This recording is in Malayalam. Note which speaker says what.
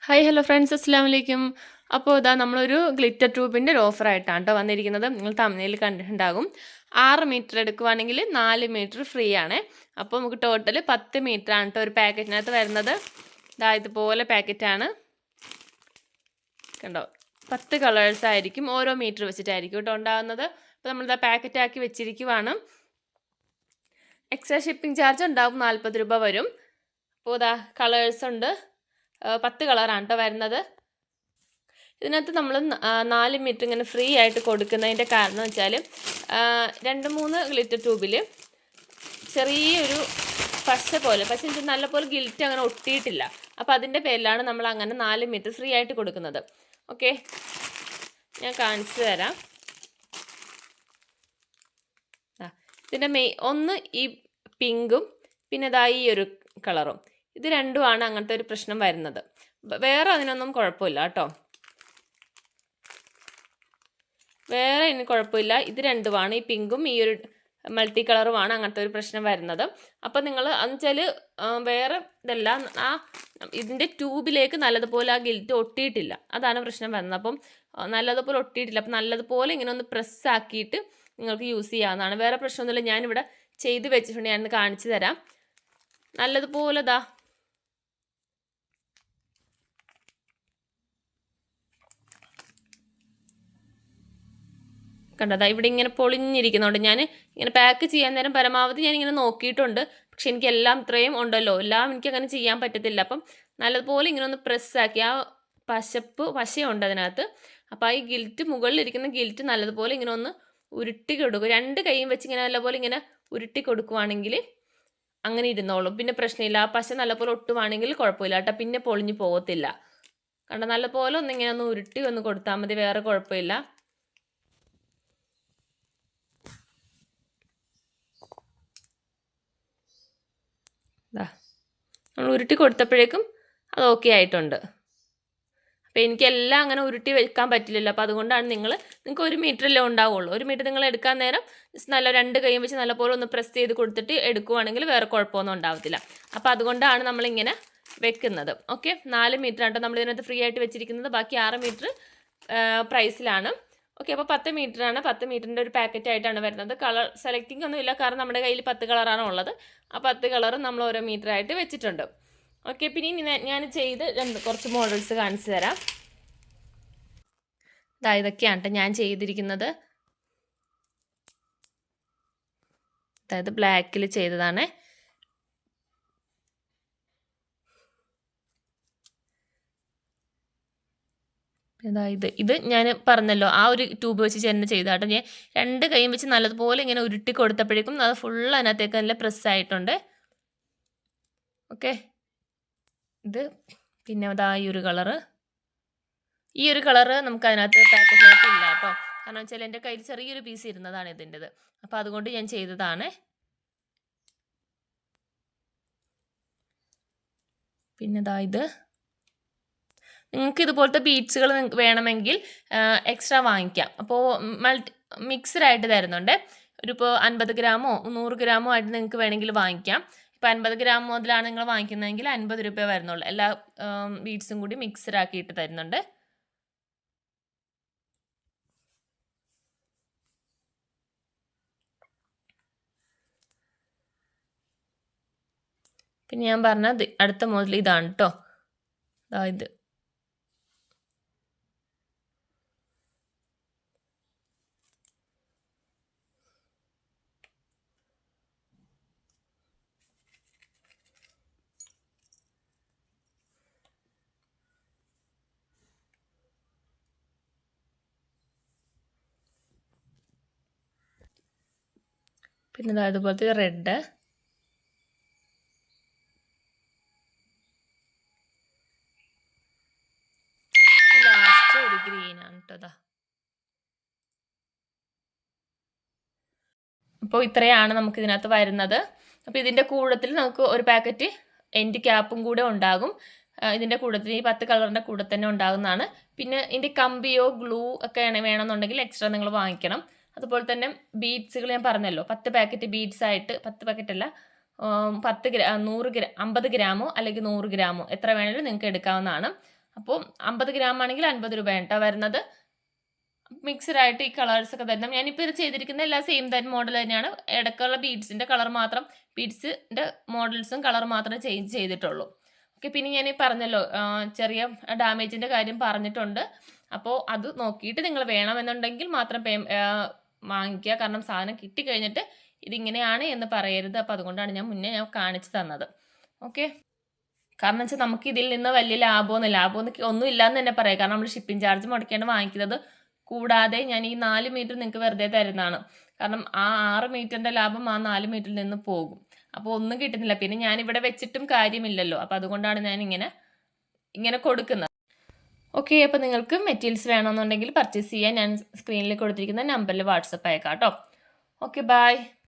Speaker 1: ഹായ് ഹലോ ഫ്രണ്ട്സ്, അസ്സാം വലൈക്കും. അപ്പോൾ ഇതാ നമ്മളൊരു ഗ്ലിറ്റർ ട്യൂബിൻ്റെ ഒരു ഓഫറായിട്ടാണ് കേട്ടോ വന്നിരിക്കുന്നത്. നിങ്ങൾ തമിഴിൽ കണ്ടിട്ടുണ്ടാകും. 6 മീറ്റർ എടുക്കുവാണെങ്കിൽ 4 മീറ്റർ ഫ്രീ ആണ്. അപ്പോൾ നമുക്ക് ടോട്ടൽ 10 മീറ്റർ ആണ് കേട്ടോ ഒരു പാക്കറ്റിനകത്ത് വരുന്നത്. ഇതാ ഇതുപോലെ പാക്കറ്റാണ്, കണ്ടോ. 10 കളേഴ്സ് ആയിരിക്കും, ഓരോ മീറ്റർ വെച്ചിട്ടായിരിക്കും കേട്ടോ ഉണ്ടാകുന്നത്. അപ്പോൾ നമ്മളിതാ പാക്കറ്റാക്കി വെച്ചിരിക്കുവാണ്. എക്സ്ട്രാ ഷിപ്പിംഗ് ചാർജ് ഉണ്ടാവും, 40 രൂപ വരും. അപ്പോൾ ഇതാ കളേഴ്സ് ഉണ്ട്, 10 കളറാണ് കേട്ടോ വരുന്നത്. ഇതിനകത്ത് നമ്മൾ 4 മീറ്റർ ഇങ്ങനെ ഫ്രീ ആയിട്ട് കൊടുക്കുന്നതിൻ്റെ കാരണം എന്ന് വെച്ചാൽ 2-3 ഗ്ലിറ്റർ ട്യൂബിൽ ചെറിയൊരു പക്ഷെ നല്ലപോലെ ഗിൽറ്റ് അങ്ങനെ ഒട്ടിയിട്ടില്ല. അപ്പോൾ അതിൻ്റെ പേരിലാണ് നമ്മൾ അങ്ങനെ 4 മീറ്റർ ഫ്രീ ആയിട്ട് കൊടുക്കുന്നത്. ഓക്കെ, ഞാൻ കാണിച്ചു തരാം. ഇതിൻ്റെ ഒന്ന് ഈ പിങ്കും പിന്നെ ഇതാ ഈ ഒരു കളറും, ഇത് രണ്ടുമാണ് അങ്ങനത്തെ ഒരു പ്രശ്നം വരുന്നത്. വേറെ അതിനൊന്നും കുഴപ്പമില്ല കേട്ടോ, വേറെ ഇനി കുഴപ്പമില്ല. ഇത് രണ്ടുമാണ്, ഈ പിങ്കും ഈ ഒരു മൾട്ടി കളറുമാണ് അങ്ങനത്തെ ഒരു പ്രശ്നം വരുന്നത്. അപ്പം നിങ്ങൾ എന്നുവെച്ചാൽ വേറെ ഇതല്ല, ഇതിൻ്റെ ട്യൂബിലേക്ക് നല്ലതുപോലെ ആ ഗിൽറ്റ് ഒട്ടിയിട്ടില്ല, അതാണ് പ്രശ്നം വരുന്നത്. അപ്പം നല്ലതുപോലെ ഒട്ടിയിട്ടില്ല. അപ്പം നല്ലതുപോലെ ഇങ്ങനെ ഒന്ന് പ്രസ്സാക്കിയിട്ട് നിങ്ങൾക്ക് യൂസ് ചെയ്യാവുന്നതാണ്. വേറെ പ്രശ്നമൊന്നുമില്ല. ഞാനിവിടെ ചെയ്ത് വെച്ചിട്ടുണ്ട്, ഞാനൊന്ന് കാണിച്ചു തരാം. നല്ലതുപോലെ ഇതാ കണ്ടതാ ഇവിടെ ഇങ്ങനെ പൊളിഞ്ഞിരിക്കുന്നുണ്ട്. ഞാൻ ഇങ്ങനെ പാക്ക് ചെയ്യാൻ നേരം പരമാവധി ഞാനിങ്ങനെ നോക്കിയിട്ടുണ്ട്. പക്ഷെ എനിക്ക് എല്ലാം ഇത്രയും ഉണ്ടല്ലോ, എല്ലാം എനിക്ക് അങ്ങനെ ചെയ്യാൻ പറ്റത്തില്ല. അപ്പം നല്ലതുപോലെ ഇങ്ങനെ ഒന്ന് പ്രസ്സാക്കി, ആ പശയുണ്ട് അതിനകത്ത്. അപ്പോൾ ഈ ഗിൽറ്റ്, മുകളിലിരിക്കുന്ന ഗിൽറ്റ് നല്ലതുപോലെ ഇങ്ങനെ ഒന്ന് ഉരുട്ടി കൊടുക്കും. 2 കൈയും വെച്ച് ഇങ്ങനെ നല്ലപോലെ ഇങ്ങനെ ഉരുട്ടി കൊടുക്കുവാണെങ്കിൽ അങ്ങനെ ഇരുന്നോളും, പിന്നെ പ്രശ്നമില്ല. ആ പശ നല്ലപോലെ ഒട്ടുവാണെങ്കിൽ കുഴപ്പമില്ല കേട്ടോ, പിന്നെ പൊളിഞ്ഞു പോകത്തില്ല. കണ്ടോ, നല്ലപോലെ ഒന്നിങ്ങനെ ഒന്ന് ഉരുട്ടി ഒന്ന് കൊടുത്താൽ മതി, വേറെ കുഴപ്പമില്ല. നമ്മൾ ഉരുട്ടി കൊടുത്തപ്പോഴേക്കും അത് ഓക്കെ ആയിട്ടുണ്ട്. അപ്പോൾ എനിക്കെല്ലാം അങ്ങനെ ഉരുട്ടി വെക്കാൻ പറ്റില്ലല്ലോ. അപ്പോൾ അതുകൊണ്ടാണ് നിങ്ങൾക്ക് 1 മീറ്ററല്ലേ ഉണ്ടാവുള്ളൂ. 1 മീറ്റർ നിങ്ങൾ എടുക്കാൻ നേരം നല്ല 2 കൈയും വെച്ച് നല്ലപോലെ ഒന്ന് പ്രസ് ചെയ്ത് കൊടുത്തിട്ട് എടുക്കുവാണെങ്കിൽ വേറെ കുഴപ്പമൊന്നും ഉണ്ടാവത്തില്ല. അപ്പോൾ അതുകൊണ്ടാണ് നമ്മളിങ്ങനെ വെക്കുന്നത്. ഓക്കെ, 4 മീറ്റർ ആണ് നമ്മൾ ഇതിനകത്ത് ഫ്രീ ആയിട്ട് വെച്ചിരിക്കുന്നത്. ബാക്കി 6 മീറ്റർ പ്രൈസിലാണ്. ഓക്കെ, അപ്പോൾ 10 മീറ്ററാണ്. 10 മീറ്ററിൻ്റെ ഒരു പാക്കറ്റ് ആയിട്ടാണ് വരുന്നത്. കളർ സെലക്ടിങ് ഒന്നും ഇല്ല, കാരണം നമ്മുടെ കയ്യിൽ 10 കളറാണ് ഉള്ളത്. ആ 10 കളറും നമ്മൾ ഓരോ മീറ്റർ ആയിട്ട് വെച്ചിട്ടുണ്ട്. ഓക്കെ, പിന്നെ ഞാൻ ചെയ്ത് കുറച്ച് മോഡൽസ് കാണിച്ചു തരാം. ഇതൊക്കെയാണ് കേട്ടോ ഞാൻ ചെയ്തിരിക്കുന്നത്. അതായത് ബ്ലാക്കിൽ ചെയ്തതാണ്. ഇത് ഞാൻ പറഞ്ഞല്ലോ, ആ ഒരു ട്യൂബ് വെച്ച് തന്നെ ചെയ്താട്ടോ. ഞാൻ 2 കൈയും വെച്ച് നല്ലതുപോലെ ഇങ്ങനെ ഉരുട്ടി കൊടുത്തപ്പോഴേക്കും അത് ഫുൾ അതിനകത്തേക്ക് നല്ല പ്രസ്സായിട്ടുണ്ട്. ഓക്കെ, ഇത് പിന്നെ അതാ ഈ ഒരു കളറ് നമുക്ക് അതിനകത്ത് പാക്കറ്റിനകത്ത് ഇല്ല കേട്ടോ. കാരണം വെച്ചാൽ എൻ്റെ കയ്യിൽ ചെറിയൊരു പീസ് ഇരുന്നതാണ് ഇതിൻ്റെത്. അപ്പോൾ അതുകൊണ്ട് ഞാൻ ചെയ്തതാണ്. പിന്നെ ഇത് നിങ്ങൾക്ക് ഇതുപോലത്തെ ബീഡ്സുകൾ വേണമെങ്കിൽ എക്സ്ട്രാ വാങ്ങിക്കാം. അപ്പോൾ മിക്സ്ഡായിട്ട് തരുന്നുണ്ട്. ഇപ്പോൾ 50 ഗ്രാമോ 100 ഗ്രാമോ ആയിട്ട് നിങ്ങൾക്ക് വേണമെങ്കിൽ വാങ്ങിക്കാം. ഇപ്പോൾ 50 ഗ്രാം മുതലാണ് നിങ്ങൾ വാങ്ങിക്കുന്നതെങ്കിൽ 50 രൂപ വരുന്നുള്ളൂ. എല്ലാ ബീഡ്സും കൂടി മിക്സ്ഡ് ആക്കിയിട്ട് തരുന്നുണ്ട്. പിന്നെ ഞാൻ പറഞ്ഞ അടുത്ത മോഡൽ ഇതാണ് കേട്ടോ. ഇത് പിന്നെ അതുപോലത്തെ റെഡ്, ലാസ്റ്റ് ഒരു ഗ്രീനാണ് കേട്ടോ. അപ്പോൾ ഇത്രയാണ് നമുക്ക് ഇതിനകത്ത് വരുന്നത്. അപ്പോൾ ഇതിൻ്റെ കൂട്ടത്തിൽ നമുക്ക് ഒരു പാക്കറ്റ് എൻഡ് ക്യാപ്പും കൂടെ ഉണ്ടാകും. ഇതിൻ്റെ കൂട്ടത്തിൽ ഈ 10 കളറിൻ്റെ കൂടെ തന്നെ ഉണ്ടാകുന്നതാണ്. പിന്നെ ഇതിൻ്റെ കമ്പിയോ ഗ്ലൂ ഒക്കെ വേണമെന്നുണ്ടെങ്കിൽ എക്സ്ട്രാ നിങ്ങൾ വാങ്ങിക്കണം. അതുപോലെ തന്നെ ബീഡ്സുകൾ ഞാൻ പറഞ്ഞല്ലോ, 10 പാക്കറ്റ് ബീഡ്സ് ആയിട്ട്, 10 പാക്കറ്റ് അല്ല, 50 ഗ്രാമോ അല്ലെങ്കിൽ 100 ഗ്രാമോ എത്ര വേണമെങ്കിലും നിങ്ങൾക്ക് എടുക്കാവുന്നതാണ്. അപ്പോൾ 50 ഗ്രാം ആണെങ്കിൽ 50 രൂപയാണ് കേട്ടോ വരുന്നത്. മിക്സഡായിട്ട് ഈ കളേഴ്സൊക്കെ തരണം. ഞാനിപ്പോൾ ഇത് ചെയ്തിരിക്കുന്ന എല്ലാം സെയിം തന്നെ മോഡൽ തന്നെയാണ്. ഇടയ്ക്കുള്ള ബീഡ്സിൻ്റെ കളർ മാത്രം, ബീഡ്സിൻ്റെ മോഡൽസും കളർ മാത്രമേ ചേഞ്ച് ചെയ്തിട്ടുള്ളൂ. ഓക്കെ, പിന്നെ ഞാൻ പറഞ്ഞല്ലോ ചെറിയ ഡാമേജിൻ്റെ കാര്യം പറഞ്ഞിട്ടുണ്ട്. അപ്പോൾ അത് നോക്കിയിട്ട് നിങ്ങൾ വേണമെന്നുണ്ടെങ്കിൽ മാത്രം വാങ്ങിക്കുക. കാരണം സാധനം കിട്ടിക്കഴിഞ്ഞിട്ട് ഇതിങ്ങനെയാണ് എന്ന് പറയരുത്. അപ്പോൾ അതുകൊണ്ടാണ് ഞാൻ കാണിച്ചു തന്നത്. ഓക്കെ, കാരണം വെച്ചാൽ നമുക്ക് ഇതിൽ നിന്ന് വലിയ ലാഭമൊന്നും ഒന്നും ഇല്ലയെന്ന് തന്നെ പറയാം. കാരണം നമ്മൾ ഷിപ്പിംഗ് ചാർജ് മുടക്കേണ്ട വാങ്ങിക്കുന്നത്. കൂടാതെ ഞാൻ ഈ 4 മീറ്റർ നിങ്ങൾക്ക് വെറുതെ തരുന്നതാണ്. കാരണം ആ 6 മീറ്ററിൻ്റെ ലാഭം ആ 4 മീറ്ററിൽ നിന്ന് പോകും. അപ്പോൾ ഒന്നും കിട്ടുന്നില്ല. പിന്നെ ഞാനിവിടെ വെച്ചിട്ടും കാര്യമില്ലല്ലോ. അപ്പോൾ അതുകൊണ്ടാണ് ഞാൻ ഇങ്ങനെ കൊടുക്കുന്നത്. ഓക്കെ, അപ്പോൾ നിങ്ങൾക്ക് മെറ്റീരിയൽസ് വേണമെന്നുണ്ടെങ്കിൽ പർച്ചേസ് ചെയ്യാൻ ഞാൻ സ്ക്രീനിൽ കൊടുത്തിരിക്കുന്ന നമ്പറിൽ വാട്സപ്പ് അയക്കാം കേട്ടോ. Okay, by.